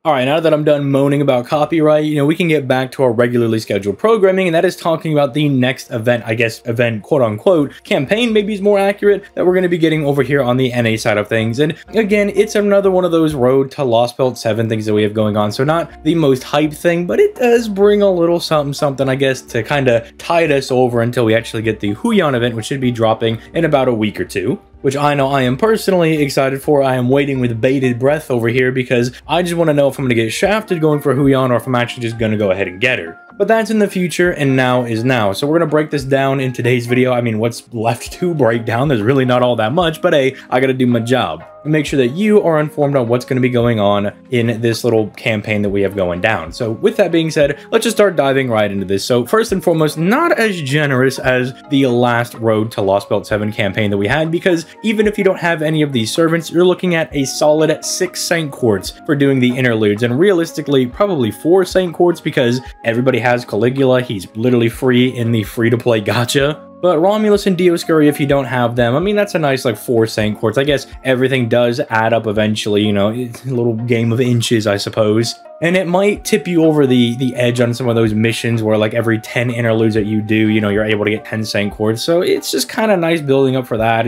Alright, now that I'm done moaning about copyright, we can get back to our regularly scheduled programming, and that is talking about the next event, I guess, event, quote-unquote, campaign maybe is more accurate, that we're going to be getting over here on the NA side of things. And again, it's another one of those Road to Lost Belt 7 things that we have going on, so not the most hype thing, but it does bring a little something, I guess, to kind of tide us over until we actually get the Huion event, which should be dropping in about a week or two. Which I know I am personally excited for. I am waiting with bated breath over here because I just want to know if I'm going to get shafted going for Huion or if I'm actually just going to go ahead and get her. But that's in the future, and now is now. So we're going to break this down in today's video. I mean, what's left to break down? There's really not all that much, but hey, I got to do my job. And make sure that you are informed on what's going to be going on in this little campaign that we have going down. So with that being said, let's just start diving right into this. So first and foremost, not as generous as the last Road to Lost Belt 7 campaign that we had, because even if you don't have any of these servants, you're looking at a solid 6 Saint Quartz for doing the interludes, and realistically, probably 4 Saint Quartz because everybody has Caligula. He's literally free in the free-to-play gacha. But Romulus and Dioscuri, if you don't have them, I mean, that's a nice, like, 4 Saint Quartz. I guess everything does add up eventually, it's a little game of inches, I suppose. And it might tip you over the edge on some of those missions where, like, every 10 interludes that you do, you're able to get 10 Saint Quartz. So it's just kind of nice building up for that,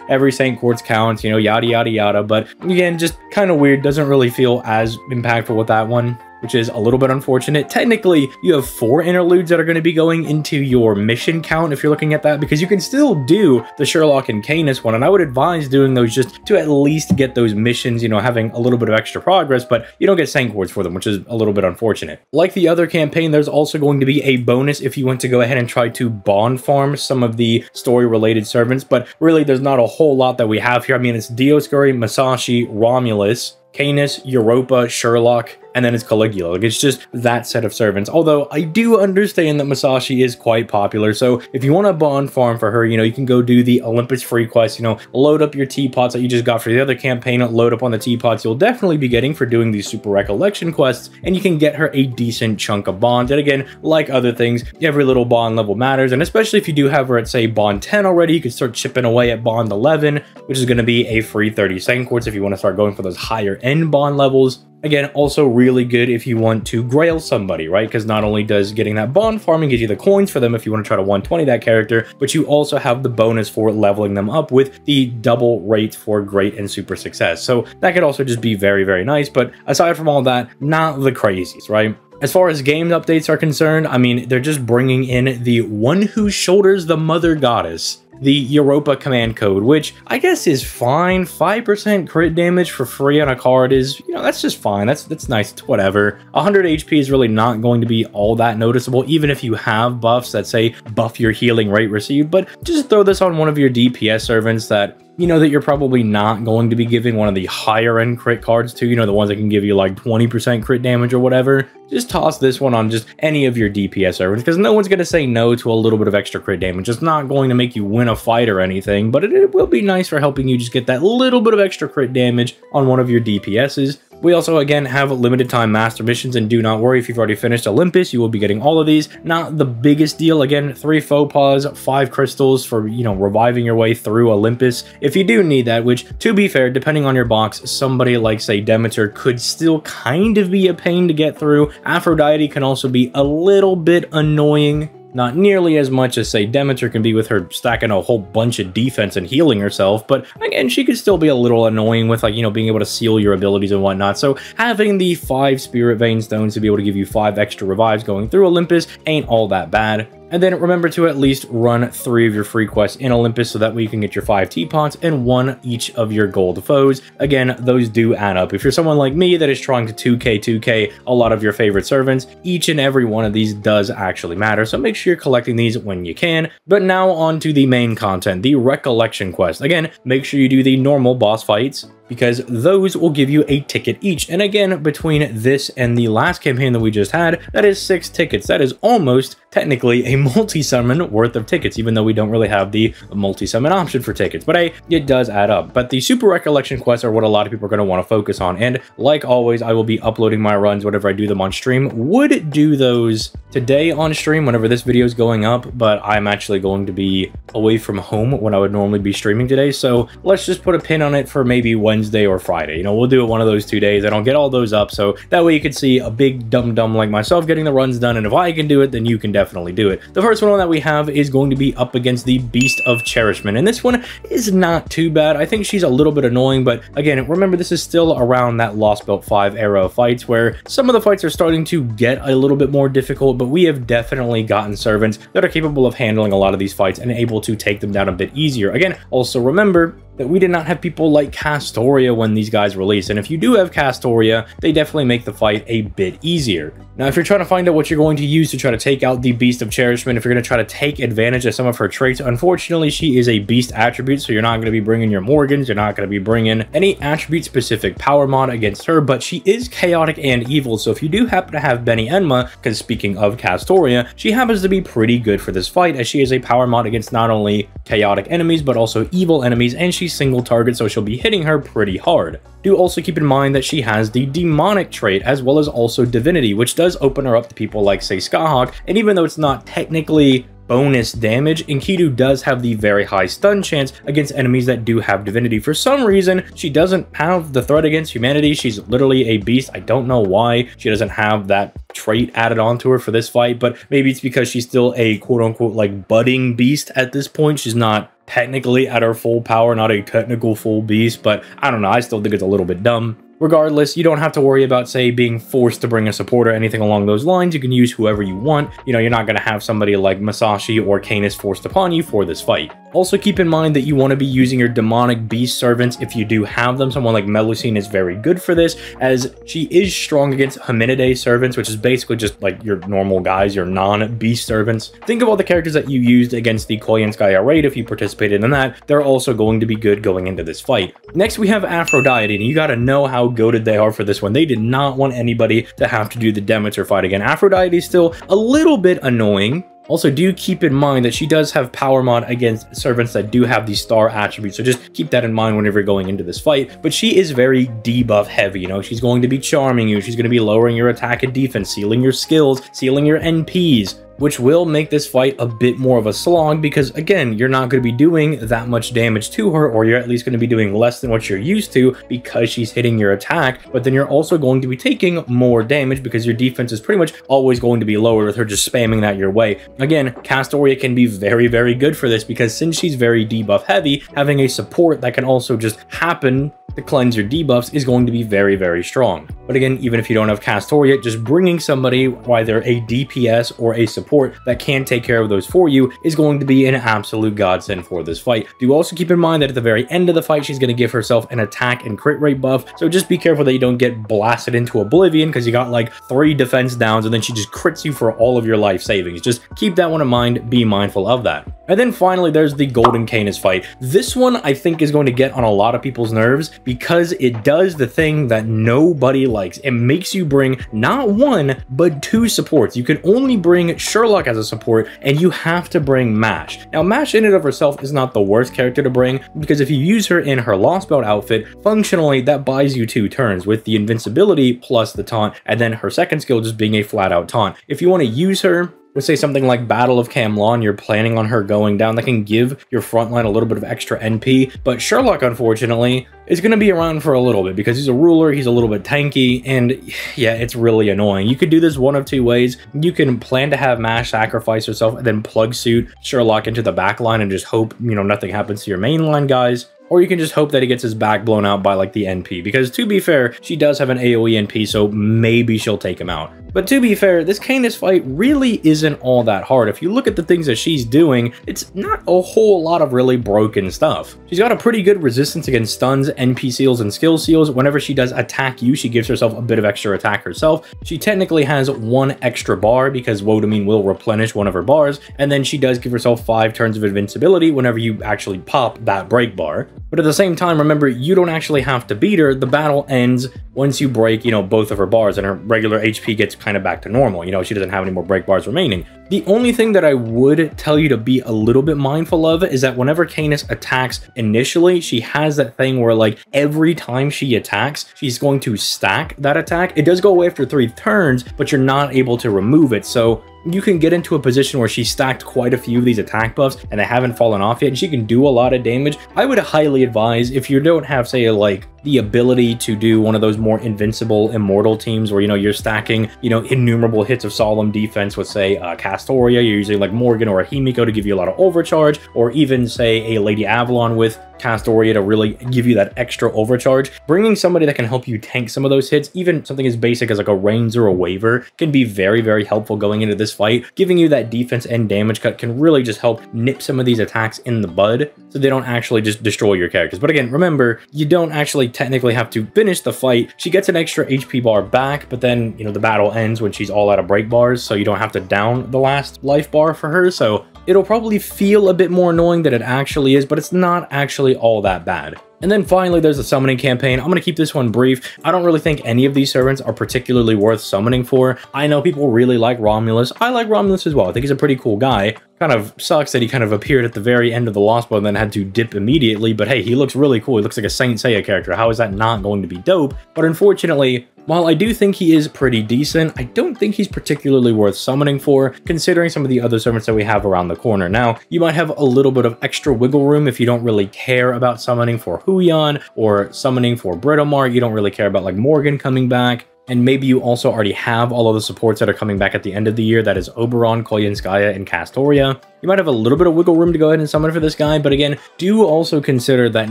every Saint Quartz counts, yada, yada, yada. But again, just kind of weird. Doesn't really feel as impactful with that one, which is a little bit unfortunate. Technically, you have 4 interludes that are going to be going into your mission count if you're looking at that, because you can still do the Sherlock and Canis one, and I would advise doing those just to at least get those missions, having a little bit of extra progress, but you don't get Saint Quartz for them, which is a little bit unfortunate. Like the other campaign, there's also going to be a bonus if you want to go ahead and try to bond farm some of the story-related servants, but really there's not a whole lot that we have here. I mean, it's Dioscuri, Masashi, Romulus, Canis, Europa, Sherlock, and then it's Caligula. Like, it's just that set of servants. Although I do understand that Masashi is quite popular, so if you want to bond farm for her, you can go do the Olympus free quest, load up your teapots that you just got for the other campaign, load up on the teapots you'll definitely be getting for doing these super recollection quests, and you can get her a decent chunk of bonds. And again, like other things, every little bond level matters, and especially if you do have her at, say, bond 10 already, you can start chipping away at bond 11, which is going to be a free 30 Saint Quartz if you want to start going for those higher end bond levels. Again, also really good if you want to grail somebody, right? Because not only does getting that bond farming get you the coins for them if you want to try to 120 that character, but you also have the bonus for leveling them up with the double rate for great and super success. So that could also just be very, very nice. But aside from all that, not the crazies, right? As far as game updates are concerned, I mean, they're just bringing in the one who shoulders the mother goddess, the Europa command code, which I guess is fine. 5% crit damage for free on a card is, that's just fine. That's nice. It's whatever. 100 HP is really not going to be all that noticeable, even if you have buffs that say buff your healing rate received. But just throw this on one of your DPS servants that that you're probably not going to be giving one of the higher end crit cards to, the ones that can give you like 20% crit damage or whatever. Just toss this one on just any of your DPS servants, because no one's going to say no to a little bit of extra crit damage. It's not going to make you win a fight or anything, but it will be nice for helping you just get that little bit of extra crit damage on one of your DPSs. We also, again, have limited time master missions, and do not worry if you've already finished Olympus, you will be getting all of these. Not the biggest deal. Again, 3 faux pas, 5 crystals for, reviving your way through Olympus if you do need that, which, to be fair, depending on your box, somebody like, say, Demeter could still kind of be a pain to get through. Aphrodite can also be a little bit annoying. Not nearly as much as, say, Demeter can be with her stacking a whole bunch of defense and healing herself, but again, she could still be a little annoying with, like, being able to seal your abilities and whatnot. So having the 5 Spirit Vein Stones to be able to give you 5 extra revives going through Olympus ain't all that bad. And then remember to at least run 3 of your free quests in Olympus, so that way you can get your 5 teapots and 1 each of your gold foes. Again, those do add up. If you're someone like me that is trying to 2k a lot of your favorite servants, each and every one of these does actually matter. So make sure you're collecting these when you can. But now on to the main content, the recollection quest. Again, make sure you do the normal boss fights, because those will give you a ticket each. And again, between this and the last campaign that we just had, that is 6 tickets. That is almost technically a multi-summon worth of tickets, even though we don't really have the multi-summon option for tickets. But hey, it does add up. But the Super Recollection quests are what a lot of people are going to want to focus on. And like always, I will be uploading my runs whenever I do them on stream. Would do those today on stream whenever this video is going up, but I'm actually going to be away from home when I would normally be streaming today. So let's just put a pin on it for maybe Wednesday or Friday. You know, we'll do it one of those 2 days. I don't get all those up, so that way you can see a big dum-dum like myself getting the runs done. And if I can do it, then you can definitely do it. The first one that we have is going to be up against the Beast of Cherishment, and this one is not too bad. I think she's a little bit annoying, but again, remember, this is still around that Lost Belt 5 era of fights where some of the fights are starting to get a little bit more difficult, but we have definitely gotten servants that are capable of handling a lot of these fights and able to take them down a bit easier. Again, also remember that we did not have people like Castoria when these guys released, and if you do have Castoria, they definitely make the fight a bit easier. Now, if you're trying to find out what you're going to use to try to take out the Beast of Cherishment, if you're going to try to take advantage of some of her traits, unfortunately, she is a beast attribute, so you're not going to be bringing your Morgans, you're not going to be bringing any attribute-specific power mod against her, but she is chaotic and evil, so if you do happen to have Benny Enma, because speaking of Castoria, she happens to be pretty good for this fight, as she is a power mod against not only chaotic enemies, but also evil enemies, and she's single target, so she'll be hitting her pretty hard. Do also keep in mind that she has the demonic trait as well as also divinity, which does open her up to people like, say, Skyhawk, and even though it's not technically bonus damage, Enkidu does have the very high stun chance against enemies that do have divinity. For some reason, she doesn't have the threat against humanity. She's literally a beast. I don't know why she doesn't have that trait added onto her for this fight, but maybe it's because she's still a quote-unquote like budding beast at this point. She's not technically at her full power, not a technical full beast, but I don't know, I still think it's a little bit dumb. Regardless, you don't have to worry about, say, being forced to bring a support or anything along those lines. You can use whoever you want. You know, you're not going to have somebody like Masashi or Canis forced upon you for this fight. Also, keep in mind that you want to be using your demonic beast servants if you do have them. Someone like Melusine is very good for this, as she is strong against Hominidae servants, which is basically just like your normal guys, your non-beast servants. Think of all the characters that you used against the Koyanskaya raid if you participated in that. They're also going to be good going into this fight. Next, we have Aphrodite, and you got to know how goated they are for this one. They did not want anybody to have to do the Demeter fight again. Aphrodite is still a little bit annoying. Also, do keep in mind that she does have power mod against servants that do have the star attribute, so just keep that in mind whenever you're going into this fight. But she is very debuff heavy, you know, she's going to be charming you, she's going to be lowering your attack and defense, sealing your skills, sealing your NPs, which will make this fight a bit more of a slog because, again, you're not going to be doing that much damage to her, or you're at least going to be doing less than what you're used to because she's hitting your attack, but then you're also going to be taking more damage because your defense is pretty much always going to be lower with her just spamming that your way. Again, Castoria can be very, very good for this because since she's very debuff heavy, having a support that can also just happen to cleanse your debuffs is going to be very, very strong. But again, even if you don't have Castoria, just bringing somebody, either a DPS or a support that can take care of those for you, is going to be an absolute godsend for this fight. Do also keep in mind that at the very end of the fight, she's going to give herself an attack and crit rate buff, so just be careful that you don't get blasted into oblivion because you got like 3 defense downs and then she just crits you for all of your life savings. Just keep that one in mind, be mindful of that. And then finally, there's the Golden Canis fight. This one, I think, is going to get on a lot of people's nerves because it does the thing that nobody likes. It makes you bring not 1, but 2 supports. You can only bring Sherlock as a support, and you have to bring Mash. Now, Mash in and of herself is not the worst character to bring, because if you use her in her Lost Belt outfit, functionally, that buys you 2 turns, with the invincibility plus the taunt, and then her second skill just being a flat-out taunt. If you want to use her, let's say something like Battle of Camlon, you're planning on her going down, that can give your frontline a little bit of extra NP, but Sherlock, unfortunately, is going to be around for a little bit because he's a ruler, he's a little bit tanky, and yeah, it's really annoying. You could do this one of 2 ways. You can plan to have Mash sacrifice herself and then plug suit Sherlock into the back line and just hope, you know, nothing happens to your mainline guys. Or you can just hope that he gets his back blown out by like the NP, because to be fair, she does have an AoE NP, so maybe she'll take him out. But to be fair, this Canis fight really isn't all that hard. If you look at the things that she's doing, it's not a whole lot of really broken stuff. She's got a pretty good resistance against stuns, NP seals, and skill seals. Whenever she does attack you, she gives herself a bit of extra attack herself. She technically has 1 extra bar because Wotamine will replenish one of her bars, and then she does give herself 5 turns of invincibility whenever you actually pop that break bar. But at the same time, remember, you don't actually have to beat her. The battle ends once you break, you know, both of her bars and her regular HP gets kind of back to normal. You know, she doesn't have any more break bars remaining. The only thing that I would tell you to be a little bit mindful of is that whenever Canis attacks initially, she has that thing where, like, every time she attacks, she's going to stack that attack. It does go away after 3 turns, but you're not able to remove it. So you can get into a position where she stacked quite a few of these attack buffs and they haven't fallen off yet, and she can do a lot of damage. I would highly advise, if you don't have, say, like, the ability to do one of those more invincible immortal teams where, you know, you're stacking, you know, innumerable hits of solemn defense with, say, Castoria, you're using like Morgan or a Himiko to give you a lot of overcharge, or even, say, a Lady Avalon with Castoria to really give you that extra overcharge. Bringing somebody that can help you tank some of those hits, even something as basic as like a Reigns or a Waver, can be very, very helpful going into this fight. Giving you that defense and damage cut can really just help nip some of these attacks in the bud so they don't actually just destroy your characters. But again, remember, you don't actually technically have to finish the fight. She gets an extra HP bar back, but then, you know, the battle ends when she's all out of break bars, so you don't have to down the last life bar for her. So it'll probably feel a bit more annoying than it actually is, but it's not actually all that bad. And then finally, there's the summoning campaign. I'm going to keep this one brief. I don't really think any of these servants are particularly worth summoning for. I know people really like Romulus. I like Romulus as well. I think he's a pretty cool guy. Kind of sucks that he kind of appeared at the very end of the Lost Boat and then had to dip immediately, but hey, he looks really cool. He looks like a Saint Seiya character. How is that not going to be dope? But unfortunately, while I do think he is pretty decent, I don't think he's particularly worth summoning for, considering some of the other servants that we have around the corner. Now, you might have a little bit of extra wiggle room if you don't really care about summoning for Huion or summoning for Britomart. You don't really care about like Morgan coming back. And maybe you also already have all of the supports that are coming back at the end of the year. That is Oberon, Koyanskaya, and Castoria. You might have a little bit of wiggle room to go ahead and summon for this guy, but again, do also consider that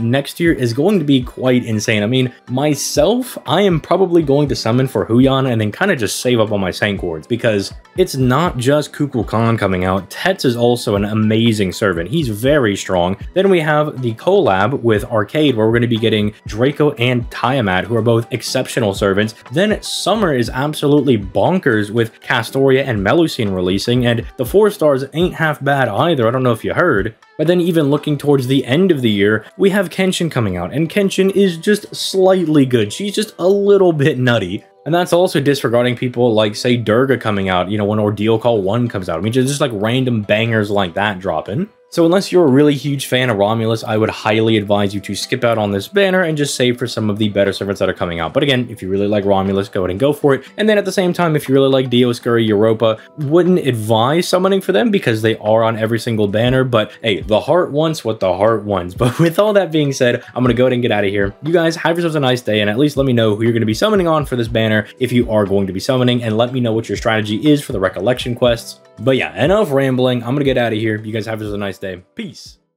next year is going to be quite insane. I mean, myself, I am probably going to summon for Huion and then kind of just save up on my Saint Cords, because it's not just Kukulkan coming out. Tetz is also an amazing servant. He's very strong. Then we have the collab with Arcade, where we're going to be getting Draco and Tiamat, who are both exceptional servants. Then Summer is absolutely bonkers with Castoria and Melusine releasing, and the 4 stars ain't half bad either. I don't know if you heard. But then even looking towards the end of the year, we have Kenshin coming out, and Kenshin is just slightly good. She's just a little bit nutty. And that's also disregarding people like, say, Durga coming out, you know, when Ordeal Call 1 comes out. I mean, just like random bangers like that dropping. So unless you're a really huge fan of Romulus, I would highly advise you to skip out on this banner and just save for some of the better servants that are coming out. But again, if you really like Romulus, go ahead and go for it. And then at the same time, if you really like Dioscuri, Europa, wouldn't advise summoning for them because they are on every single banner. But hey, the heart wants what the heart wants. But with all that being said, I'm going to go ahead and get out of here. You guys have yourselves a nice day, and at least let me know who you're going to be summoning on for this banner if you are going to be summoning, and let me know what your strategy is for the recollection quests. But yeah, enough rambling. I'm going to get out of here. You guys have yourselves a nice day. Peace.